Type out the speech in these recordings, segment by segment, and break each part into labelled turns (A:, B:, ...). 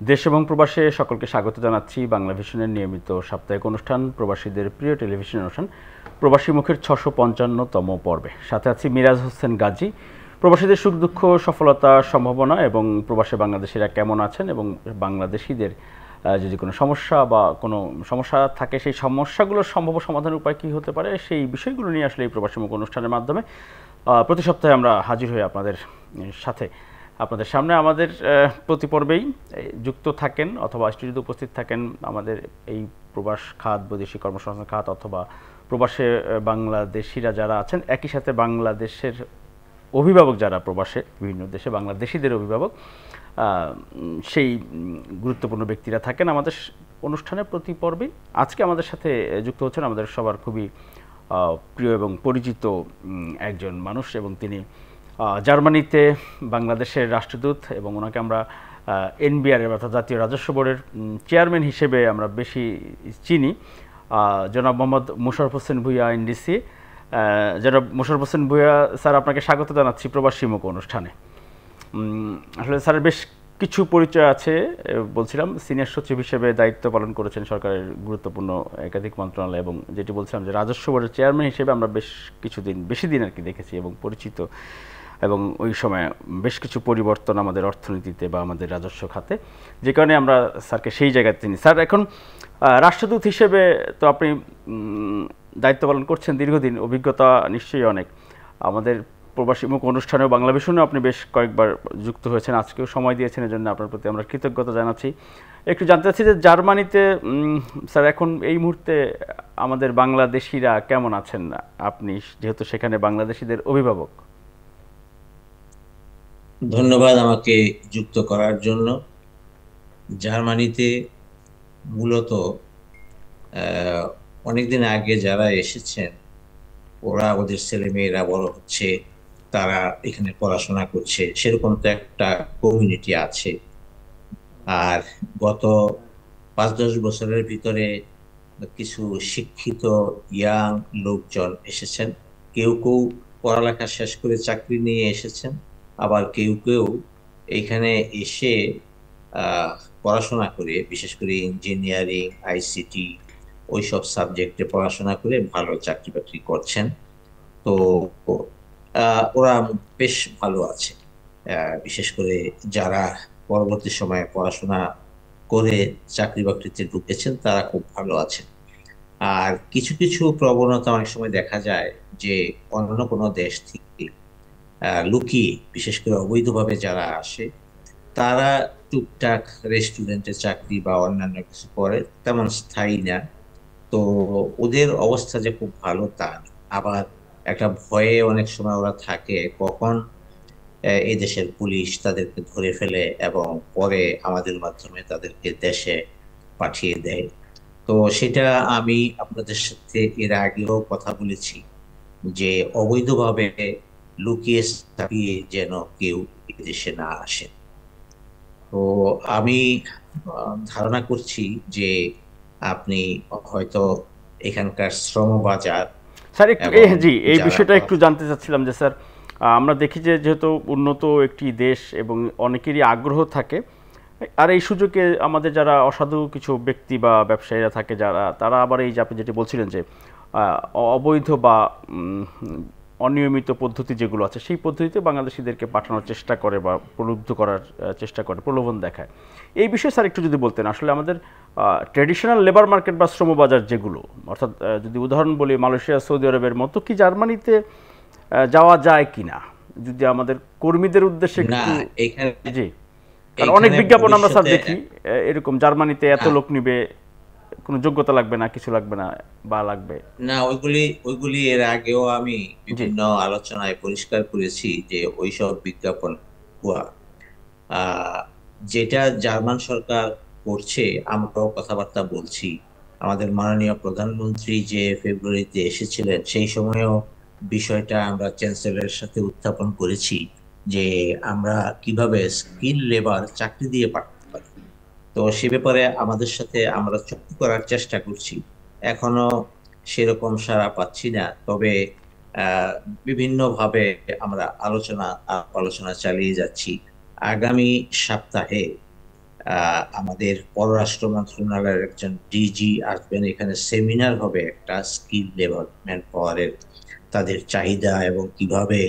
A: দেশ এবং প্রবাসে সকলকে স্বাগত জানাচ্ছি বাংলা ভিশনের নিয়মিত সাপ্তাহিক অনুষ্ঠান প্রবাসীদের প্রিয় টেলিভিশন অনুষ্ঠান প্রবাসী মুখের ৬৫৫তম পর্বে। সাথে আছি মিরাজ হোসেন গাজী। প্রবাসীদের সুখ দুঃখ, সফলতা, সম্ভাবনা এবং প্রবাসী বাংলাদেশিরা কেমন আছেন এবং বাংলাদেশিদের যদি কোনো সমস্যা বা কোনো সমস্যা থাকে সেই সমস্যাগুলোর সম্ভাব্য সমাধানের উপায় কী হতে পারে সেই বিষয়গুলো নিয়ে আসলে এই প্রবাসী মুখ অনুষ্ঠানের মাধ্যমে প্রতি সপ্তাহে আমরা হাজির হই আপনাদের সাথে। আপনাদের সামনে আমাদের প্রতি পর্বেই যুক্ত থাকেন অথবা স্টুডিওতে উপস্থিত থাকেন আমাদের এই প্রবাস খাত, বৈদেশিক কর্মসংস্থান খাত অথবা প্রবাসে বাংলাদেশিরা যারা আছেন, একই সাথে বাংলাদেশের অভিভাবক যারা প্রবাসে বিভিন্ন দেশে বাংলাদেশিদের অভিভাবক, সেই গুরুত্বপূর্ণ ব্যক্তিরা থাকেন আমাদের অনুষ্ঠানে প্রতি পর্বেই। আজকে আমাদের সাথে যুক্ত হচ্ছেন আমাদের সবার খুবই প্রিয় এবং পরিচিত একজন মানুষ, এবং তিনি জার্মানিতে বাংলাদেশের রাষ্ট্রদূত, এবং ওনাকে আমরা এনবিআর অর্থাৎ জাতীয় রাজস্ব বোর্ডের চেয়ারম্যান হিসেবে আমরা বেশি চিনি। জনাব মোহাম্মদ মোশাররফ হোসেন ভূঁইয়া, এনডিসি। জনাব মোশাররফ হোসেন ভূঁইয়া স্যার, আপনাকে স্বাগত জানাচ্ছি প্রবাসী মুখ অনুষ্ঠানে। আসলে স্যারের বেশ কিছু পরিচয় আছে। বলছিলাম সিনিয়র সচিব হিসেবে দায়িত্ব পালন করেছেন সরকারের গুরুত্বপূর্ণ একাধিক মন্ত্রণালয়, এবং যেটি বলছিলাম যে রাজস্ব বোর্ডের চেয়ারম্যান হিসেবে আমরা বেশ কিছুদিন, বেশি দিন আর কি দেখেছি এবং পরিচিত, এবং ওই সময় বেশ কিছু পরিবর্তন আমাদের অর্থনীতিতে বা আমাদের রাজস্ব খাতে, যে কারণে আমরা স্যারকে সেই জায়গায় চিনি। স্যার, এখন রাষ্ট্রদূত হিসেবে তো আপনি দায়িত্ব পালন করছেন দীর্ঘদিন, অভিজ্ঞতা নিশ্চয়ই অনেক। আমাদের প্রবাসী মুখ অনুষ্ঠানেও বাংলা ভিশনেও আপনি বেশ কয়েকবার যুক্ত হয়েছেন, আজকেও সময় দিয়েছেন, এজন্য আপনার প্রতি আমরা কৃতজ্ঞতা জানাচ্ছি। একটু জানতে চাচ্ছি যে জার্মানিতে স্যার এখন এই মুহূর্তে আমাদের বাংলাদেশিরা কেমন আছেন, আপনি যেহেতু সেখানে বাংলাদেশিদের অভিভাবক।
B: ধন্যবাদ আমাকে যুক্ত করার জন্য। জার্মানিতে মূলত অনেকদিন আগে যারা এসেছেন, ওরা ওদের ছেলে মেয়েরা বড় হচ্ছে, তারা এখানে পড়াশোনা করছে, সেরকম তো একটা কমিউনিটি আছে। আর গত ৫-১০ বছরের ভিতরে কিছু শিক্ষিত ইয়াং লোকজন এসেছেন। কেউ কেউ পড়ালেখা শেষ করে চাকরি নিয়ে এসেছেন, আবার কেউ কেউ এইখানে এসে আহ, পড়াশোনা করে, বিশেষ করে ইঞ্জিনিয়ারিং, আইসিটি ওইসব সাবজেক্টে পড়াশোনা করে ভালো চাকরি বাকরি করছেন। তো ওরা বেশ ভালো আছে। বিশেষ করে যারা পরবর্তী সময়ে পড়াশোনা করে চাকরি বাকরিতে ঢুকেছেন, তারা খুব ভালো আছেন। আর কিছু কিছু প্রবণতা অনেক সময় দেখা যায় যে অন্য কোনো দেশ থেকে লুকিয়ে, বিশেষ করে অবৈধভাবে যারা আসে, তারা টুকটাক রেস্টুরেন্টে চাকরি বা অন্যান্য কিছু করে, তেমন স্থায়ী না। তো ওদের অবস্থা যে খুব ভালো তা না। আবার একটা ভয়ে অনেক সময় ওরা থাকে, কখন এই দেশের পুলিশ তাদেরকে ধরে ফেলে এবং পরে আমাদের মাধ্যমে তাদেরকে দেশে পাঠিয়ে দেয়। তো সেটা আমি আপনাদের সাথে এর আগেও কথা বলেছি যে অবৈধভাবে লুকিয়ে ছাপিয়ে যেন কেউ দেশে না আসে। তো আমি ধারণা করছি যে আপনি হয়তো এখানকার শ্রম বাজার
A: স্যার একটু
B: এবং
A: জি, এই
B: যারা
A: বিষয়টা একটু জানতে চাচ্ছিলাম যে স্যার, আমরা দেখি যে যেহেতু উন্নত একটি দেশ এবং অনেকেরই আগ্রহ থাকে, আর এই সুযোগে আমাদের যারা অসাধু কিছু ব্যক্তি বা ব্যবসায়ীরা থাকে, যারা তারা আবার এই যে আপনি যেটি বলছিলেন যে অবৈধ বা অনিয়মিত পদ্ধতি যেগুলো আছে সেই পদ্ধতিতে বাংলাদেশিদেরকে পাঠানোর চেষ্টা করে বা প্রলুব্ধ করার চেষ্টা করে, প্রলোভন দেখায়। এই বিষয়ে স্যার একটু যদি বলতেন, আসলে আমাদের ট্র্যাডিশনাল লেবার মার্কেট বা শ্রমবাজার যেগুলো, অর্থাৎ যদি উদাহরণ বলি মালয়েশিয়া, সৌদি আরবের মতো, কি জার্মানিতে যাওয়া যায় কি না, যদি আমাদের কর্মীদের উদ্দেশ্যে
B: না,
A: একটু।
B: এখানে
A: জি, কারণ অনেক
B: এইখানে
A: বিজ্ঞাপন আমরা স্যার
B: ভবিষ্যতে
A: দেখি এরকম জার্মানিতে এত
B: না,
A: লোক নিবে, কোনো যোগ্যতা লাগবে না, কিছু লাগবে না, বা লাগবে।
B: না, ওইগুলি ওইগুলি এর আগেও আমি
A: জি।
B: বিভিন্ন আলোচনায় পরিষ্কার করেছি যে ওইসব বিজ্ঞাপন ভুয়া। আহ যেটা জার্মান সরকার করছে, আমরাও কথাবার্তা বলছি। আমাদের মাননীয় প্রধানমন্ত্রী যে ফেব্রুয়ারিতে এসেছিলেন, সেই সময়েও বিষয়টা আমরা চ্যান্সেলরের সাথে উত্থাপন করেছি যে আমরা কিভাবে স্কিল লেবার চাকরি দিয়ে পাঠাতে পারি। তো সে ব্যাপারে আমাদের সাথে আমরা চুক্তি করার চেষ্টা করছি। এখনো সেরকম সাড়া পাচ্ছি না, তবে আহ বিভিন্ন ভাবে আমরা আলোচনা চালিয়ে যাচ্ছি। আগামী সপ্তাহে আমাদের পররাষ্ট্র মন্ত্রণালয়ের একজন ডিজি আসবেন, এখানে সেমিনার হবে একটা স্কিল লেবার ম্যান পাওয়ারের, তাদের চাহিদা এবং কিভাবে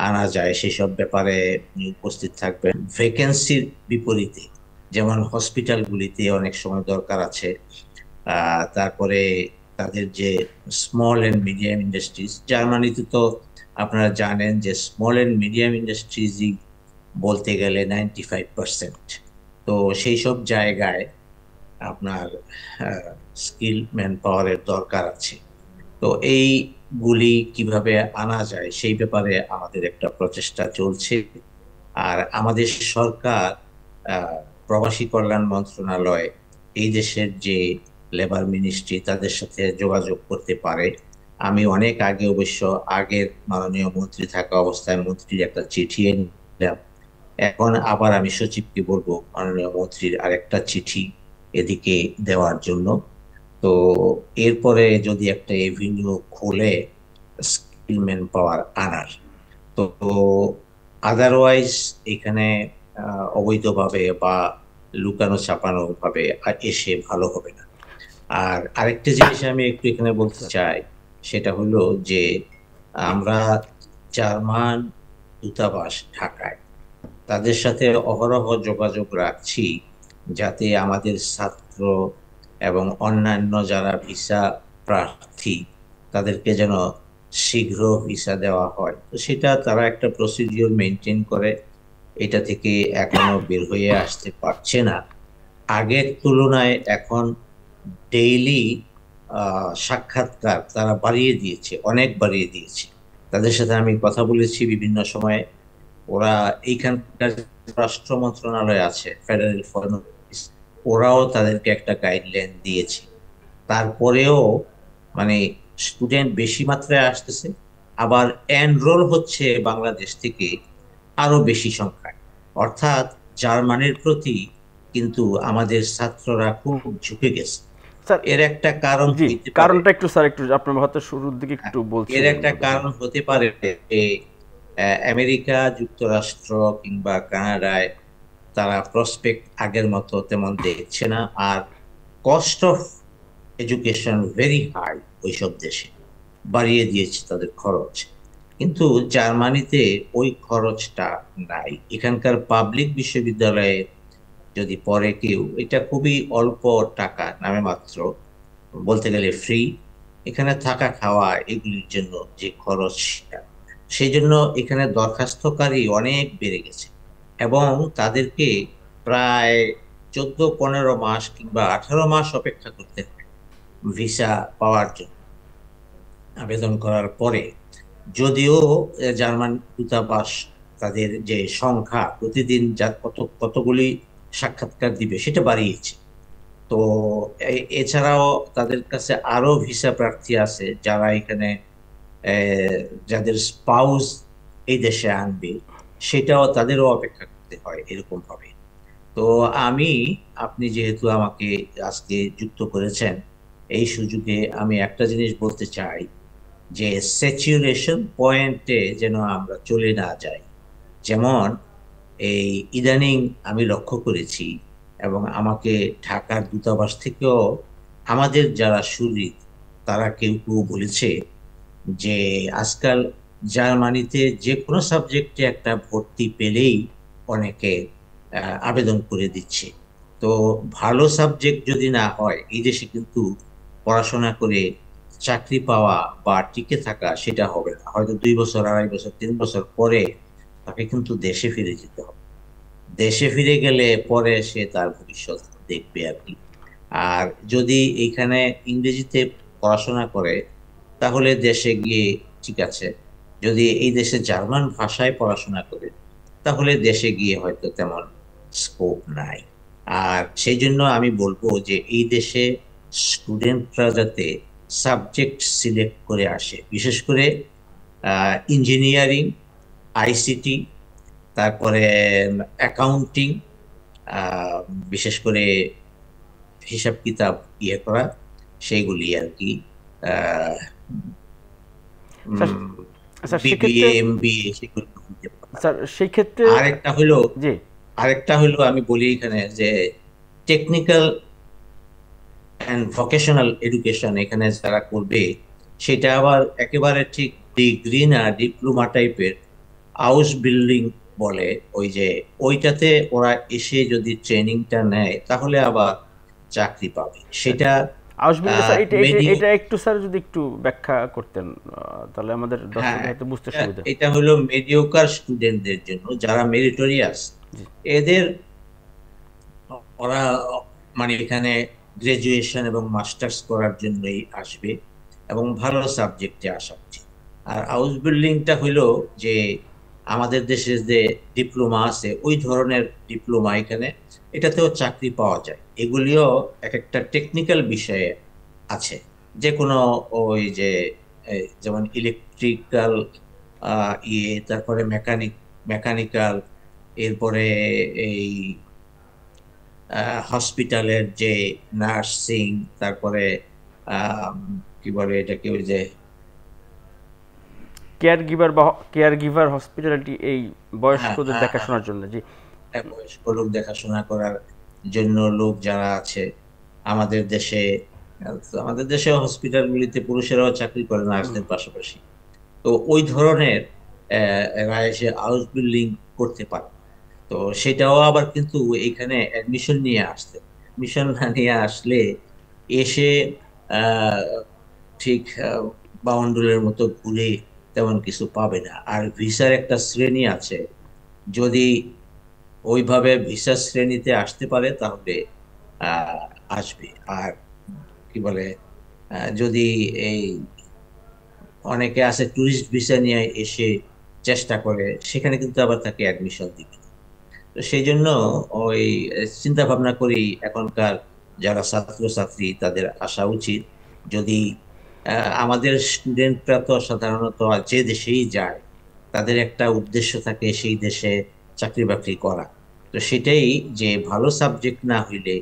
B: আনা যায় সেসব ব্যাপারে উনি উপস্থিত থাকবেন। ভ্যাকেন্সির বিপরীতে যেমন হসপিটালগুলিতে অনেক সময় দরকার আছে, তারপরে তাদের যে স্মল এন্ড মিডিয়াম ইন্ডাস্ট্রিজ, জার্মানিতে তো আপনারা জানেন যে স্মল এন্ড মিডিয়াম ইন্ডাস্ট্রিজই বলতে গেলে 95%। তো সেই সব জায়গায় আপনার স্কিল ম্যান পাওয়ারের দরকার আছে। তো এইগুলি কিভাবে আনা যায় সেই ব্যাপারে আমাদের একটা প্রচেষ্টা চলছে। আর আমাদের সরকার প্রবাসী কল্যাণ মন্ত্রণালয় এই দেশের যে লেবার মিনিস্ট্রি তাদের সাথে যোগাযোগ করতে পারে। আমি অনেক আগে অবশ্য আগের মাননীয় মন্ত্রী থাকা অবস্থায় মন্ত্রীর একটা চিঠি নিলাম, এখন আবার আমি সচিবকে বলবো মাননীয় মন্ত্রীর আরেকটা চিঠি এদিকে দেওয়ার জন্য। তো এরপরে যদি একটা এভিনিউ খোলে স্কিল ম্যান পাওয়ার আনার, তো আদারওয়াইজ এখানে অবৈধভাবে বা লুকানো ছাপানো ভাবে এসে ভালো হবে না। আর আরেকটা জিনিস আমি একটু এখানে বলতে চাই, সেটা হলো যে আমরা জার্মান দূতাবাস ঢাকায় তাদের সাথে অহরহ যোগাযোগ রাখছি, যাতে আমাদের ছাত্র এবং অন্যান্য যারা ভিসা প্রার্থী তাদেরকে যেন শীঘ্র ভিসা দেওয়া হয়। তো সেটা তারা একটা প্রসিডিওর মেনটেন করে, এটা থেকে এখনো বের হয়ে আসতে পারছে না। আগের তুলনায় এখন ডেইলি সাক্ষাৎকার তারা বাড়িয়ে দিয়েছে, অনেক বাড়িয়ে দিয়েছে। তাদের সাথে আমি কথা বলেছি বিভিন্ন সময়ে, ওরা এইখানকার রাষ্ট্র মন্ত্রণালয় আছে, ফেডারেল ফরেন অফিস, ওরাও তাদেরকে একটা গাইডলাইন দিয়েছে। তারপরেও মানে স্টুডেন্ট বেশি মাত্রায় আসতেছে, আবার এনরোল হচ্ছে বাংলাদেশ থেকে আরো বেশি সংখ্যায়। অর্থাৎ জার্মানির প্রতি কিন্তু আমাদের ছাত্ররা খুব ঝুঁকে গেছে।
A: স্যার,
B: এর একটা কারণ
A: জি,
B: হইতে পারে,
A: কারণটা একটু স্যার একটু আপনার হয়তো শুরুর দিকে একটু
B: এর
A: বলছিলেন
B: একটা
A: বোধহয়।
B: কারণ হতে পারে যে আমেরিকা যুক্তরাষ্ট্র কিংবা কানাডায় তারা প্রসপেক্ট আগের মতো তেমন দেখছে না। আর cost of education very high ওইসব দেশে, বাড়িয়ে দিয়েছে তাদের খরচ। কিন্তু জার্মানিতে ওই খরচটা নাই। এখানকার পাবলিক বিশ্ববিদ্যালয়ে যদি পড়ে কেউ, এটা খুবই অল্প টাকা, নামে মাত্র, বলতে গেলে ফ্রি। এখানে থাকা খাওয়া এগুলির জন্য যে খরচ, সেই জন্য এখানে দরখাস্তকারী অনেক বেড়ে গেছে এবং তাদেরকে প্রায় 14-15 মাস কিংবা 18 মাস অপেক্ষা করতে হয় ভিসা পাওয়ার জন্য আবেদন করার পরে। যদিও জার্মান দূতাবাস তাদের যে সংখ্যা প্রতিদিন যা কতগুলি সাক্ষাৎকার দিবে সেটা বাড়িয়েছে। তো এছাড়াও তাদের কাছে আরো ভিসা প্রার্থী আছে যারা এখানে যাদের স্পাউস এই দেশে আনবে, সেটাও তাদেরও অপেক্ষা করতে হয় এরকম ভাবে। তো আমি, আপনি যেহেতু আমাকে আজকে যুক্ত করেছেন, এই সুযোগে আমি একটা জিনিস বলতে চাই যে স্যাচুরেশন পয়েন্টে যেন আমরা চলে না যাই। যেমন এই ইদানিং আমি লক্ষ্য করেছি এবং আমাকে ঢাকার দূতাবাস থেকেও আমাদের যারা সুহৃদ তারা কেউ কেউ বলেছে যে আজকাল জার্মানিতে যে কোনো সাবজেক্টে একটা ভর্তি পেলেই অনেকে আবেদন করে দিচ্ছে। তো ভালো সাবজেক্ট যদি না হয় এই দেশে কিন্তু পড়াশোনা করে চাকরি পাওয়া বা টিকে থাকা সেটা হবে না। হয়তো 2 বছর, 2.5 বছর, 3 বছর পরে তাকে কিন্তু দেশে ফিরে যেতে হবে। দেশে ফিরে গেলে পরে সে তার ভবিষ্যৎ দেখবে আর কি। আর যদি এইখানে ইংরেজিতে পড়াশোনা করে তাহলে দেশে গিয়ে ঠিক আছে, যদি এই দেশে জার্মান ভাষায় পড়াশোনা করে তাহলে দেশে গিয়ে হয়তো তেমন স্কোপ নাই। আর সেই জন্য আমি বলবো যে এই দেশে স্টুডেন্টরা যাতে সাবজেক্ট সিলেক্ট করে আসে, বিশেষ করে ইঞ্জিনিয়ারিং, আইসিটি, তারপরে অ্যাকাউন্টিং, বিশেষ করে হিসাব কিতাব ইয়ে করা, সেইগুলি আর কি,
A: স্যার, স্যার
B: বিবিএ
A: সেক্ষেত্রে
B: এমবিএ সেগুলো হতে পারে।
A: স্যার সেই ক্ষেত্রে
B: আরেকটা হলো
A: জি
B: আরেকটা হলো আমি বলি এখানে যে টেকনিক্যাল অ্যান্ড ভোকেশনাল এডুকেশন এখানে যারা করবে সেটা আবার একেবারে ঠিক ডিগ্রি না, ডিপ্লোমা টাইপের হাউস বিল্ডিং বলে, ওই যে ওইটাতে ওরা এসে যদি ট্রেনিংটা নেয় তাহলে আবার চাকরি পাবে সেটা।
A: আউসবিল্ডিং স্যার, এটা এটা
B: মেডিও
A: এটা একটু স্যার যদি একটু ব্যাখ্যা করতেন, তাহলে আমাদের
B: হ্যাঁ,
A: দর্শকদের হয়তো বুঝতে
B: এটা
A: সুবিধা।
B: এটা হলো মেডিওকার স্টুডেন্টদের জন্য, যারা মেরিটোরিয়াস
A: জি।
B: এদের, ওরা মানে এখানে গ্রাজুয়েশন এবং মাস্টার্স করার জন্যই আসবে এবং ভালো সাবজেক্টে আসা উচিত। আর হাউস বিল্ডিংটা হইলো যে আমাদের দেশে যে ডিপ্লোমা আছে ওই ধরনের ডিপ্লোমা এখানে, এটাতেও চাকরি পাওয়া যায়। এগুলিও এক একটা টেকনিক্যাল বিষয়ে আছে। যে কোনো ওই যে যেমন ইলেকট্রিক্যাল, তারপরে মেকানিক্যাল, এরপরে এই হসপিটালের যে নার্সিং, তারপরে আম, কি বলে এটাকে, ওই যে
A: কেয়ার গিভার বা কেয়ার গিভার হসপিটালিটি, এই
B: হ্যাঁ
A: বয়স্কদের
B: হ্যাঁ হ্যাঁ
A: দেখাশোনার জন্য। জি।
B: বয়স্ক লোক দেখাশোনা করার জন্য লোক যারা আছে আমাদের দেশে, আমাদের দেশে হসপিটালগুলিতে পুরুষেরাও চাকরি করে নার্সদের পাশাপাশি। তো ওই ধরনের এরা এসে হাউস বিল্ডিং করতে পারে। তো সেটাও আবার কিন্তু এখানে অ্যাডমিশন নিয়ে আসতে, অ্যাডমিশন না নিয়ে আসলে এসে আহ, ঠিক বাউন্ডুলের মতো ঘুরে তেমন কিছু পাবে না। আর ভিসার একটা শ্রেণী আছে, যদি ওইভাবে ভিসা শ্রেণীতে আসতে পারে তাহলে আহ, আসবে। আর কি বলে, যদি এই অনেকে আছে টুরিস্ট ভিসা নিয়ে এসে চেষ্টা করে, সেখানে কিন্তু আবার তাকে অ্যাডমিশন দিবে। তো সেই জন্য ওই চিন্তা ভাবনা করি এখনকার যারা ছাত্রছাত্রী তাদের আসা উচিত। যদি আমাদের স্টুডেন্টরা তো সাধারণত যে দেশেই যায় তাদের একটা উদ্দেশ্য থাকে সেই দেশে চাকরি বাকরি করা। তো সেটাই, যে ভালো সাবজেক্ট না হইলে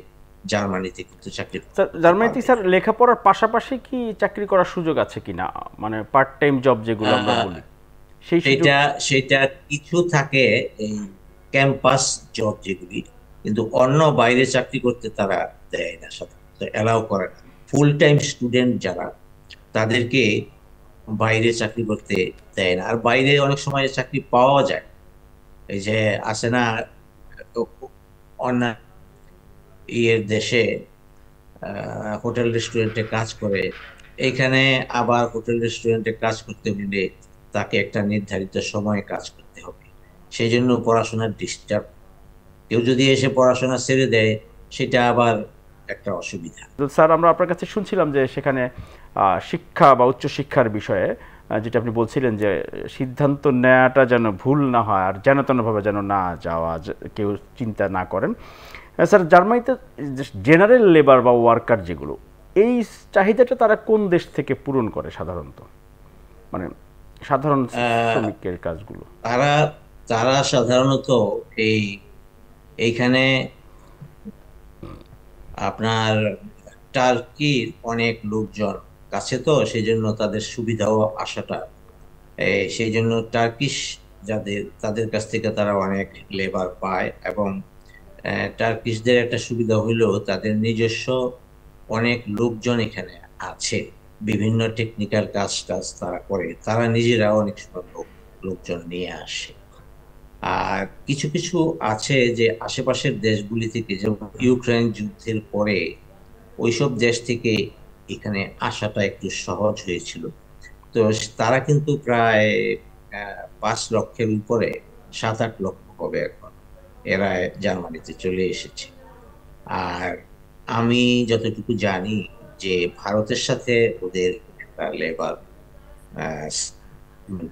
B: জার্মানিতে কিন্তু চাকরি
A: স্যার,
B: করতে
A: জার্মানিতে
B: পারবে
A: স্যার
B: না।
A: লেখাপড়ার পাশাপাশি কি চাকরি করার সুযোগ আছে কিনা, মানে পার্ট টাইম জব যেগুলো আমরা
B: আহ,
A: বলি, সেই সুযোগ?
B: সেটা সেটা কিছু থাকে, এই ক্যাম্পাস জব যেগুলি, কিন্তু অন্য বাইরে চাকরি করতে তারা দেয় না, সাধারণত এলাও করে না। ফুল টাইম স্টুডেন্ট যারা তাদেরকে বাইরে চাকরি করতে দেয় না। আর বাইরে অনেক সময় চাকরি পাওয়া যায়, এই যে আছে না অন্য ইয়ের দেশে হোটেল রেস্টুরেন্টে কাজ করে, এইখানে আবার হোটেল রেস্টুরেন্টে কাজ করতে হলে তাকে একটা নির্ধারিত সময়ে কাজ করতে হবে। সেই জন্য পড়াশোনার ডিস্টার্ব, কেউ যদি এসে পড়াশোনা ছেড়ে দেয় সেটা আবার একটা অসুবিধা।
A: তো স্যার, আমরা আপনার কাছে শুনছিলাম যে সেখানে শিক্ষা বা উচ্চশিক্ষার বিষয়ে যেটা আপনি বলছিলেন যে সিদ্ধান্ত নেওয়াটা যেন ভুল না হয় আর যেন তেনভাবে যেন না যাওয়া, কেউ চিন্তা না করেন। স্যার, জার্মানিতে জেনারেল লেবার বা ওয়ার্কার যেগুলো, এই চাহিদাটা তারা কোন দেশ থেকে পূরণ করে সাধারণত, মানে সাধারণ
B: আহ
A: শ্রমিকের কাজগুলো?
B: তারা তারা সাধারণত এই এইখানে আপনার টার্কির অনেক লোকজন কাছে, তো সেই জন্য তাদের সুবিধাও আসাটা, সেই জন্য টার্কিশ যাদের তাদের কাছ থেকে তারা অনেক লেবার পায়। এবং টার্কিশদের একটা সুবিধা হইলো তাদের নিজস্ব অনেক লোকজন এখানে আছে, বিভিন্ন টেকনিক্যাল কাজ টাজ তারা করে, তারা নিজেরা অনেক সময় লোকজন নিয়ে আসে। আর কিছু কিছু আছে যে আশেপাশের দেশগুলি থেকে, যেমন ইউক্রেন যুদ্ধের পরে ওইসব দেশ থেকে এখানে আসাটা একটু সহজ হয়েছিল। তো তারা কিন্তু প্রায় 5 লক্ষের উপরে, 7-8 লক্ষ হবে এখন, এরা জার্মানিতে চলে এসেছে। আর আমি যতটুকু জানি যে ভারতের সাথে ওদের একটা লেবার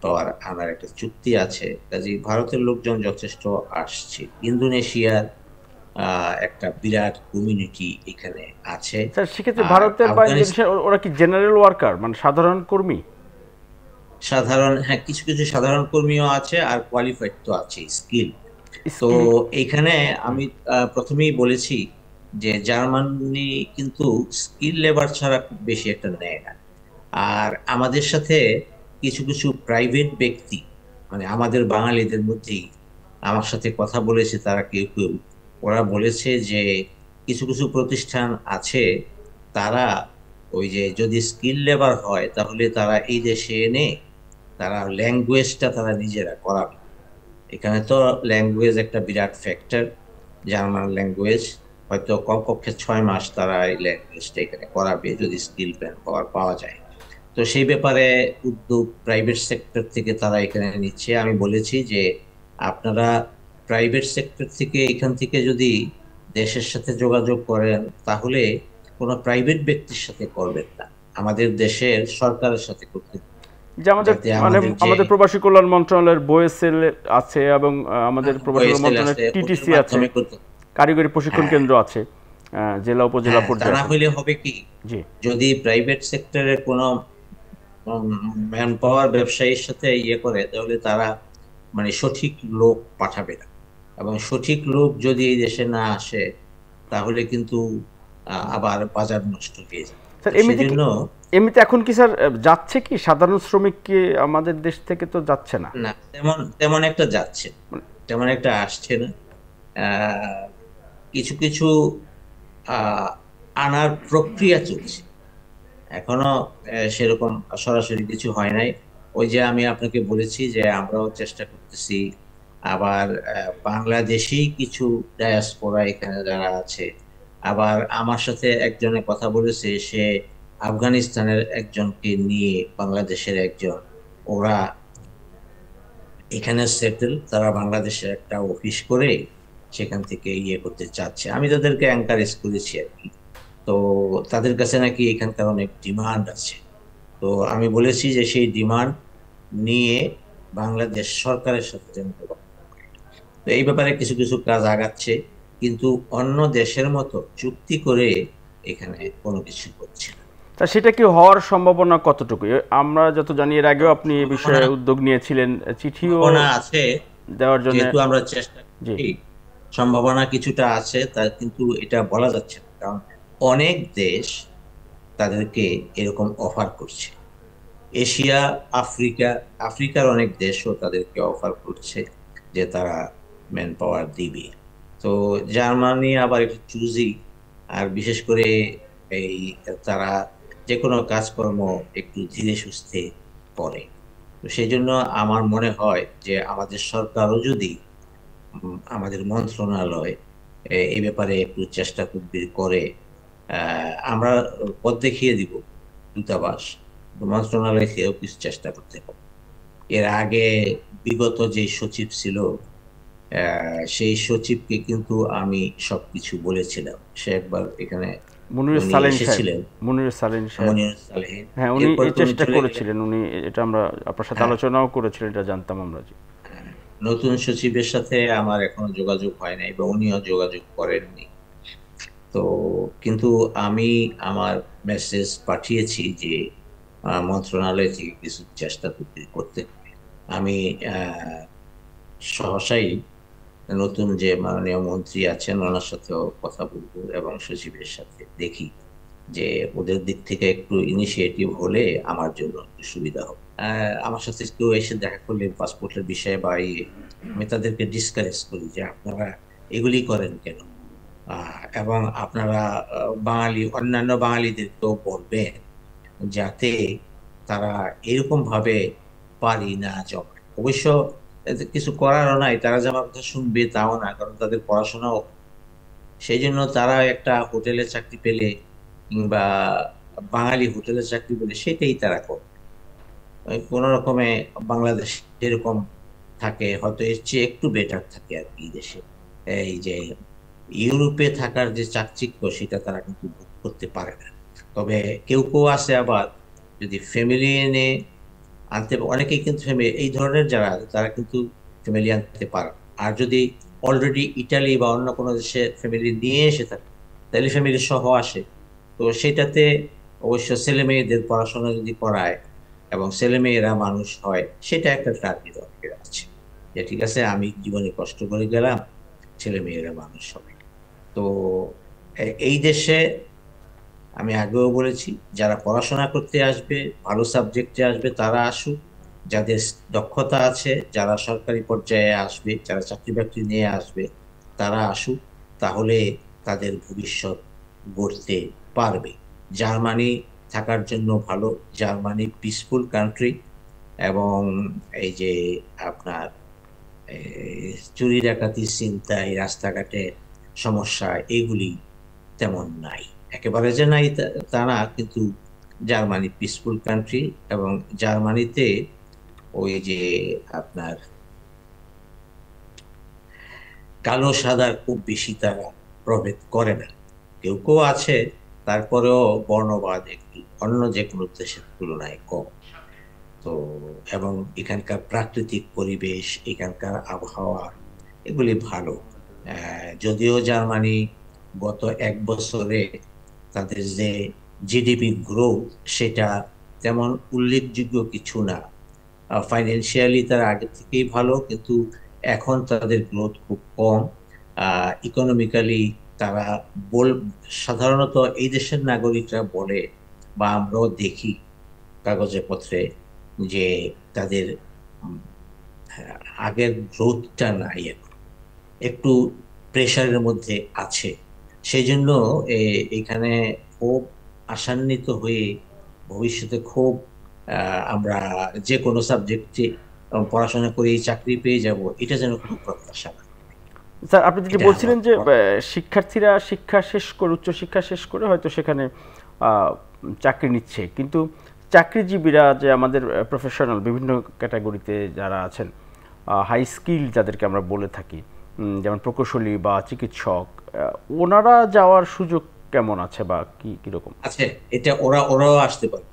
B: পাওয়ার আনার একটা চুক্তি আছে, কাজে ভারতের লোকজন যথেষ্ট আসছে। ইন্দোনেশিয়ার একটা বিরাট কমিউনিটি এখানে আছে।
A: স্যার, সেক্ষেত্রে
B: আর
A: ভারতের বা
B: আফগানিস্তান
A: ইন্দোনেশিয়ার ওরা কি জেনারেল ওয়ার্কার, মানে সাধারণ কর্মী?
B: সাধারণ, হ্যাঁ কিছু কিছু সাধারণ কর্মীও আছে, আর কোয়ালিফাইড তো আছে, স্কিল। তো
A: স্কিল?
B: এইখানে আমি প্রথমেই বলেছি যে জার্মানি কিন্তু স্কিল লেবার ছাড়া খুব বেশি একটা নেয় না। আর আমাদের সাথে কিছু কিছু প্রাইভেট ব্যক্তি, মানে আমাদের বাঙালিদের মধ্যেই আমার সাথে কথা বলেছে তারা কেউ কেউ, ওরা বলেছে যে কিছু কিছু প্রতিষ্ঠান আছে, তারা ওই যে যদি স্কিল লেবার হয় তাহলে তারা এই দেশে এনে তারা ল্যাঙ্গুয়েজটা তারা নিজেরা করাবে। এখানে তো ল্যাঙ্গুয়েজ একটা বিরাট ফ্যাক্টর, জার্মান ল্যাঙ্গুয়েজ। হয়তো কমপক্ষে 6 মাস তারা এই ল্যাঙ্গুয়েজটা এখানে করাবে যদি স্কিল ম্যান পাওয়ার পাওয়া যায়। তো সেই ব্যাপারে উদ্যোগ প্রাইভেট সেক্টর থেকে তারা এখানে নিচ্ছে। আমি বলেছি যে আপনারা প্রাইভেট সেক্টর থেকে এখান থেকে যদি দেশের সাথে যোগাযোগ করেন তাহলে কোনো প্রাইভেট ব্যক্তির সাথে করবেন না, আমাদের দেশের সরকারের সাথে করতে হবে।
A: যে আমাদের
B: যাতে
A: মানে
B: আমাদের যে
A: আমাদের প্রবাসী কল্যাণ মন্ত্রণালয়ের বয়েসেল আছে এবং আমাদের প্রবাসী কল্যাণ
B: ওয়েসেল আছে
A: মন্ত্রণালয়ের
B: ওদের
A: টিটিসি আছে,
B: মাধ্যমে করতে হবে।
A: কারিগরি প্রশিক্ষণ
B: হ্যাঁ,
A: কেন্দ্র আছে, জেলা উপজেলা
B: হ্যাঁ, তা
A: পর্যায়ে
B: না
A: আছে।
B: হইলে হবে কি,
A: জি।
B: যদি প্রাইভেট সেক্টরের কোনো ম্যান পাওয়ার ব্যবসায়ীর সাথে ইয়ে করে তাহলে তারা মানে সঠিক লোক পাঠাবে না, এবং সঠিক লোক যদি এই দেশে না আসে তাহলে কিন্তু আবার বাজার নষ্ট হয়ে যায়।
A: স্যার
B: তো
A: এমনিতে কি,
B: সেজন্য
A: এমনিতে এখন কি স্যার যাচ্ছে কি সাধারণ শ্রমিক কি আমাদের দেশ থেকে তো যাচ্ছে না?
B: না, তেমন তেমন একটা যাচ্ছে না,
A: মানে
B: তেমন একটা আসছে না। আহ, কিছু কিছু আহ, আনার প্রক্রিয়া চলছে এখনো, সেরকম সরাসরি কিছু হয় নাই। ওই যে আমি আপনাকে বলেছি যে আমরাও চেষ্টা করতেছি। আবার বাংলাদেশেই কিছু ডায়াসপোরা এখানে যারা আছে, আবার আমার সাথে একজনে কথা বলেছে, সে আফগানিস্তানের একজনকে নিয়ে, বাংলাদেশের একজন, ওরা এখানে সেটেল, তারা বাংলাদেশে একটা অফিস করে সেখান থেকে ইয়ে করতে চাচ্ছে। আমি তাদেরকে এনকারেজ করেছি আর কি। তো তাদের কাছে নাকি এখানকার অনেক ডিমান্ড আছে। তো আমি বলেছি যে সেই ডিমান্ড নিয়ে বাংলাদেশ সরকারের সাথে যেন যোগাযোগ করে। তো এই ব্যাপারে কিছু কিছু কাজ আগাচ্ছে, কিন্তু অন্য দেশের মতো চুক্তি করে এখানে কোনো কিছু করছে না।
A: তা সেটা কি হওয়ার সম্ভাবনা কতটুকু? আমরা যত জানি এর আগেও আপনি এ বিষয়ে
B: সম্ভাবনা
A: উদ্যোগ নিয়েছিলেন, চিঠিও
B: সম্ভাবনা আছে,
A: দেওয়ার জন্য।
B: যেহেতু আমরা চেষ্টা
A: জি।
B: করছি। সম্ভাবনা কিছুটা আছে, তা কিন্তু এটা বলা যাচ্ছে না, কারণ অনেক দেশ তাদেরকে এরকম অফার করছে। এশিয়া, আফ্রিকা, আফ্রিকার অনেক দেশও তাদেরকে অফার করছে যে তারা ম্যান পাওয়ার দিবে। তো জার্মানি আবার একটু চুজি, আর বিশেষ করে এই তারা যে কোনো কাজকর্ম একটু ধীরে সুস্থে করে। তো সেই জন্য আমার মনে হয় যে আমাদের সরকারও যদি আমাদের মন্ত্রণালয় এই ব্যাপারে একটু চেষ্টা তদবির করে, আমরা পথ দেখিয়ে দিব দূতাবাস, মন্ত্রণালয়কেও কিছু চেষ্টা করতে হবে। এর আগে বিগত যে সচিব ছিল, সেই সচিবকে কিন্তু আমি সবকিছু বলেছিলাম। সে একবার এখানে
A: মুনির
B: উনি
A: সালেন সাহেব,
B: এসেছিলেন,
A: মুনির সালেন সাহেব।
B: মনিরুল সালেহীন।
A: হ্যাঁ, উনি
B: এরপর
A: এই
B: তো উনি
A: চেষ্টা
B: চলে গেলেন।
A: করেছিলেন, উনি এটা আমরা আপনার সাথে
B: হ্যাঁ,
A: আলোচনাও করেছিলেন, এটা জানতাম আমরা। জি।
B: হ্যাঁ, নতুন সচিবের সাথে আমার এখনো যোগাযোগ হয় নাই বা উনিও যোগাযোগ করেননি। তো কিন্তু আমি আমার মেসেজ পাঠিয়েছি যে মন্ত্রণালয় থেকে কিছু চেষ্টা করতে হবে। আমি আহ, সহসাই নতুন যে মাননীয় মন্ত্রী আছেন ওনার সাথেও কথা বলবো এবং সচিবের সাথে দেখি যে ওদের দিক থেকে একটু ইনিশিয়েটিভ হলে আমার জন্য একটু সুবিধা হবে। আমার সাথে কেউ এসে দেখা করলে পাসপোর্টের বিষয়ে বা আমি তাদেরকে ডিসকারেজ করি যে আপনারা এগুলি করেন কেন। এবং আপনারা বাঙালি, অন্যান্য বাঙালিদেরকেও বলবেন যাতে তারা এরকম ভাবে পারি না জমায়। অবশ্য এতে কিছু করারও নাই, তারা যে আমার কথা শুনবে তাও না, কারণ তাদের পড়াশোনাও, সেই জন্য তারা একটা হোটেলে চাকরি পেলে কিংবা বাঙালি হোটেলে চাকরি পেলে সেটাই তারা করে। ওই কোনো রকমে বাংলাদেশ যেরকম থাকে হয়তো এর চেয়ে একটু বেটার থাকে আর কি দেশে। এই যে ইউরোপে থাকার যে চাকচিক্য সেটা তারা কিন্তু ভোগ করতে পারে না। তবে কেউ কেউ আছে আবার, যদি ফ্যামিলি এনে আনতে, অনেকেই কিন্তু ফ্যামিলি এই ধরনের যারা আছে, তারা কিন্তু ফ্যামিলি আনতে পারে। আর যদি অলরেডি ইটালি বা অন্য কোনো দেশে ফ্যামিলি নিয়ে এসে থাকে তাহলে ফ্যামিলি সহ আসে। তো সেটাতে অবশ্য ছেলে মেয়েদের পড়াশোনা যদি করায় এবং ছেলে মেয়েরা মানুষ হয়, সেটা একটা টার্গেট অনেকের আছে, যে ঠিক আছে আমি জীবনে কষ্ট করে গেলাম, ছেলে মেয়েরা মানুষ হবে। তো এই দেশে আমি আগেও বলেছি, যারা পড়াশোনা করতে আসবে, ভালো সাবজেক্টে আসবে তারা আসুক, যাদের দক্ষতা আছে, যারা সরকারি পর্যায়ে আসবে, যারা চাকরি বাকরি নিয়ে আসবে, তারা আসুক, তাহলে তাদের ভবিষ্যৎ গড়তে পারবে। জার্মানি থাকার জন্য ভালো, জার্মানি পিসফুল কান্ট্রি, এবং এই যে আপনার চুরি ডাকাতি ছিনতাই রাস্তাঘাটে সমস্যা এগুলি তেমন নাই, একেবারে যে নাই তা না, কিন্তু জার্মানি পিসফুল কান্ট্রি। এবং জার্মানিতে ওই যে আপনার কালো সাদার খুব বেশি তারা প্রভেদ করে না। কেউ কেউ আছে, তারপরেও বর্ণবাদ একটু অন্য যে কোনো দেশের তুলনায় কম। তো এবং এখানকার প্রাকৃতিক পরিবেশ, এখানকার আবহাওয়া এগুলি ভালো। যদিও জার্মানি গত 1 বছরে তাদের যে জিডিপি গ্রোথ সেটা তেমন উল্লেখযোগ্য কিছু না। ফাইন্যান্সিয়ালি তারা আগে থেকেই ভালো, কিন্তু এখন তাদের গ্রোথ খুব কম। ইকোনমিক্যালি তারা বল সাধারণত এই দেশের নাগরিকরা বলে, বা আমরাও দেখি কাগজে পত্রে, যে তাদের উম, আগের গ্রোথটা নাই, এখন একটু প্রেশারের মধ্যে আছে। সেই জন্য এখানে খুব আশান্বিত হয়ে ভবিষ্যতে খুব আমরা যে কোনো সাবজেক্টে পড়াশোনা করে চাকরি পেয়ে যাব, এটা যেন কোনো প্রত্যাশা না।
A: স্যার আপনি যেটি
B: এটা আমার
A: বলছিলেন যে শিক্ষার্থীরা শিক্ষা শেষ করে উচ্চশিক্ষা শেষ করে হয়তো সেখানে চাকরি নিচ্ছে, কিন্তু চাকরিজীবীরা যে আমাদের প্রফেশনাল বিভিন্ন ক্যাটাগরিতে যারা আছেন, হাই স্কিল যাদেরকে আমরা বলে থাকি, যেমন প্রকৌশলী বা চিকিৎসক, ওনারা যাওয়ার সুযোগ কেমন আছে বা কি কিরকম?
B: আছে, এটা ওরাও আসতে পারে।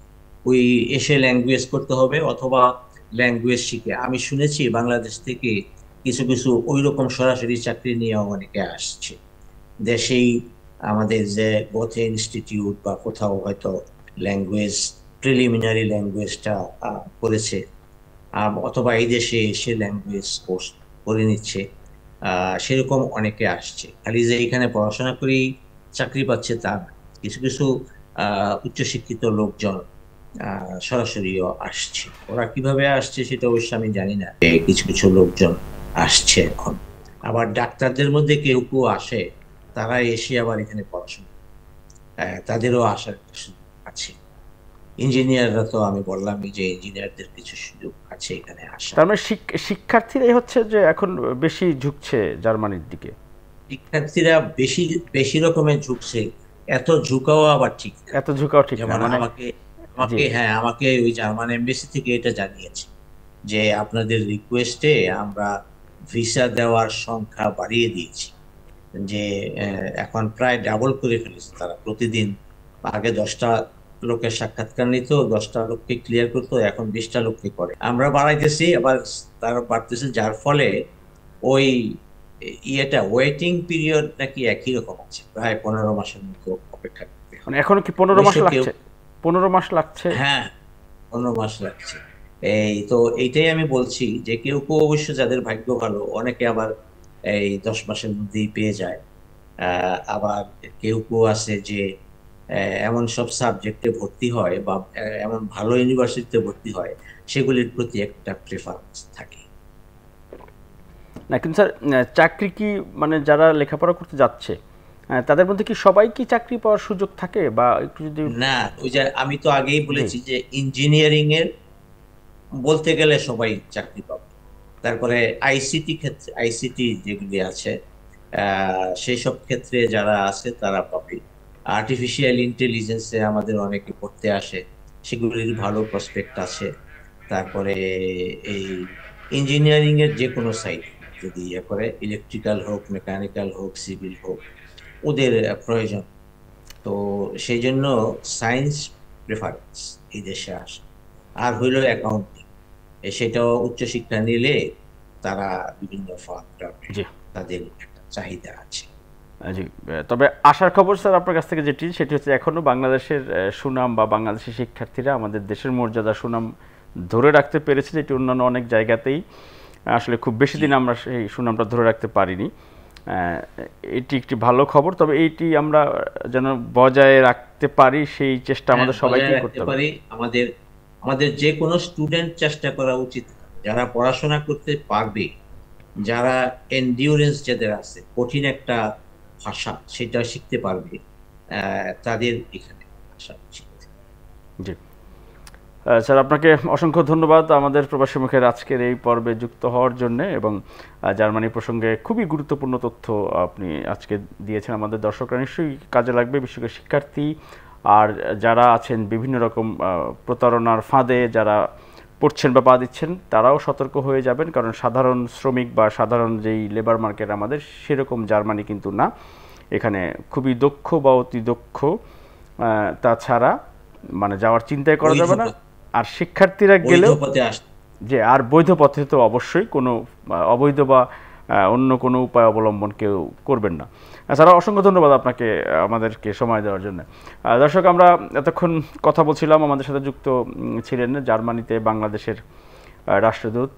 B: ওই এসে ল্যাঙ্গুয়েজ করতে হবে, অথবা ল্যাঙ্গুয়েজ শিখে। আমি শুনেছি বাংলাদেশ থেকে কিছু কিছু ওই রকম সরাসরি চাকরি নিয়ে অনেকে আসছে দেশেই। আমাদের যে বোথে ইনস্টিটিউট বা কোথাও হয়তো ল্যাঙ্গুয়েজ প্রিলিমিনারি ল্যাঙ্গুয়েজটা করেছে, অথবা এই দেশে এসে ল্যাঙ্গুয়েজ কোর্স করে নিচ্ছে। সেরকম অনেকে আসছে, খালি যে এখানে পড়াশোনা করেই চাকরি পাচ্ছে তা না। কিছু কিছু উচ্চশিক্ষিত লোকজন সরাসরিও আসছে। ওরা কিভাবে আসছে সেটা অবশ্য আমি জানি না। কিছু কিছু লোকজন আসছে এখন। আবার ডাক্তারদের মধ্যে কেউ কেউ আসে, তারা এসে আবার এখানে পড়াশোনা, তাদেরও আসার একটা সুযোগ আছে। ইঞ্জিনিয়াররা তো আমি বললামই যে ইঞ্জিনিয়ারদের কিছু সুযোগ আছে এখানে আসা।
A: তার মানে শিক্ষার্থীরাই হচ্ছে যে এখন বেশি ঝুঁকছে জার্মানির দিকে।
B: শিক্ষার্থীরা বেশি বেশি রকমের ঝুঁকছে, এত ঝুঁকাও আবার ঠিক না।
A: এত ঝুঁকাও ঠিক না
B: যেমন
A: মানে।
B: আমাকে
A: জি।
B: আমাকে হ্যাঁ, আমাকে ওই জার্মান এমবেসি থেকে এটা জানিয়েছে যে আপনাদের রিকোয়েস্টে আমরা ভিসা দেওয়ার সংখ্যা বাড়িয়ে দিয়েছি। যে এখন প্রায় ডাবল করে ফেলেছে তারা। প্রতিদিন আগে 10টা লোকের সাক্ষাৎকার নিত, 10টা লোককে ক্লিয়ার করতো, এখন 20টা লোককে করে। আমরা বাড়াইতেছি, আবার তারা বাড়তেছে, যার ফলে ওই ওয়েটিং পিরিয়ড নাকি একই রকম আছে, প্রায় 15 মাসের মতো অপেক্ষা করতে
A: মানে
B: হয়।
A: এখনো কি 15 মাস
B: অবশ্য কেউ,
A: লাগছে? 15 মাস লাগছে?
B: হ্যাঁ, 15 মাস লাগছে। এই তো এইটাই আমি বলছি যে কেউ কেউ অবশ্য যাদের ভাগ্য ভালো, অনেকে আবার এই 10 মাসের মধ্যেই পেয়ে যায়। আবার কেউ কেউ আছে যে এমন সব সাবজেক্টে ভর্তি হয়, বা এমন ভালো ইউনিভার্সিটিতে ভর্তি হয়, সেগুলির প্রতি একটা প্রেফারেন্স থাকে।
A: না কিন্তু স্যার, চাকরি কি মানে যারা লেখাপড়া করতে যাচ্ছে তাদের মধ্যে কি সবাই কি চাকরি পাওয়ার সুযোগ থাকে, বা একটু যদি।
B: না, ওই যে আমি তো আগেই
A: জি।
B: বলেছি যে ইঞ্জিনিয়ারিং এর বলতে গেলে সবাই চাকরি পাবে। তারপরে আইসিটি ক্ষেত্রে, আইসিটি যেগুলি আছে সেই সব ক্ষেত্রে যারা আছে তারা পাবে। আর্টিফিশিয়াল ইন্টেলিজেন্সে আমাদের অনেকে পড়তে আসে, সেগুলির ভালো প্রসপেক্ট আছে। তারপরে এই ইঞ্জিনিয়ারিং এর যে কোনো সাইড যদি ইয়ে করে, ইলেকট্রিক্যাল হোক, মেকানিক্যাল হোক, সিভিল হোক, ওদের প্রয়োজন। তো সেই জন্য সায়েন্স প্রেফারেন্স এই দেশে আসে। আর হইলো অ্যাকাউন্টিং, সেটাও উচ্চশিক্ষা নিলে তারা বিভিন্ন ফার্ম
A: জি।
B: তাদের একটা চাহিদা আছে।
A: জি। তবে আশার খবর স্যার আপনার কাছ থেকে যেটি, সেটি হচ্ছে এখনো বাংলাদেশের সুনাম বা বাংলাদেশের শিক্ষার্থীরা আমাদের দেশের মর্যাদা সুনাম ধরে রাখতে পেরেছে, যেটি অন্যান্য অনেক জায়গাতেই আসলে খুব বেশি
B: জি,
A: দিন আমরা সেই সুনামটা ধরে রাখতে পারিনি। এটি একটি ভালো খবর, তবে এইটি আমরা যেন বজায় রাখতে পারি সেই চেষ্টা
B: হ্যাঁ,
A: আমাদের
B: বজায়
A: সবাইকেই
B: রাখতে
A: করতে হবে।
B: পারি। আমাদের আমাদের যে কোনো স্টুডেন্ট চেষ্টা করা উচিত, যারা পড়াশোনা করতে পারবে, যারা এন্ডিউরেন্স যাদের আছে, কঠিন একটা ভাষা সেটা শিখতে পারবে, তাদের এখানে আসা উচিত।
A: জি স্যার, আপনাকে অসংখ্য ধন্যবাদ আমাদের প্রবাসী মুখের আজকের এই পর্বে যুক্ত হওয়ার জন্য, এবং জার্মানি প্রসঙ্গে খুবই গুরুত্বপূর্ণ তথ্য আপনি আজকে দিয়েছেন। আমাদের দর্শকরা নিশ্চয়ই কাজে লাগবে, বিশেষ করে শিক্ষার্থী আর যারা আছেন বিভিন্ন রকম প্রতারণার ফাঁদে যারা পড়ছেন বা পা দিচ্ছেন, তারাও সতর্ক হয়ে যাবেন, কারণ সাধারণ শ্রমিক বা সাধারণ যেই লেবার মার্কেট আমাদের, সেরকম জার্মানি কিন্তু না। এখানে খুবই দক্ষ বা অতি দক্ষ, তাছাড়া মানে যাওয়ার চিন্তাই করা যাবে না। আর শিক্ষার্থীরা গেলেও যে আর বৈধ পথে তো অবশ্যই কোনো অবৈধ বা অন্য কোনো উপায় অবলম্বন কেউ করবেন না। এছাড়া অসংখ্য ধন্যবাদ আপনাকে আমাদেরকে সময় দেওয়ার জন্য। দর্শক, আমরা এতক্ষণ কথা বলছিলাম, আমাদের সাথে যুক্ত ছিলেন জার্মানিতে বাংলাদেশের রাষ্ট্রদূত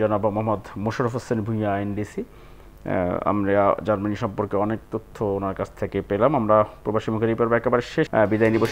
A: জনাব মোহাম্মদ মোশাররফ হোসেন ভূঁইয়া, এনডিসি। আমরা জার্মানি সম্পর্কে অনেক তথ্য ওনার কাছ থেকে পেলাম। আমরা প্রবাসী মুখের এই পর্ব একেবারে শেষ, বিদায় নিব।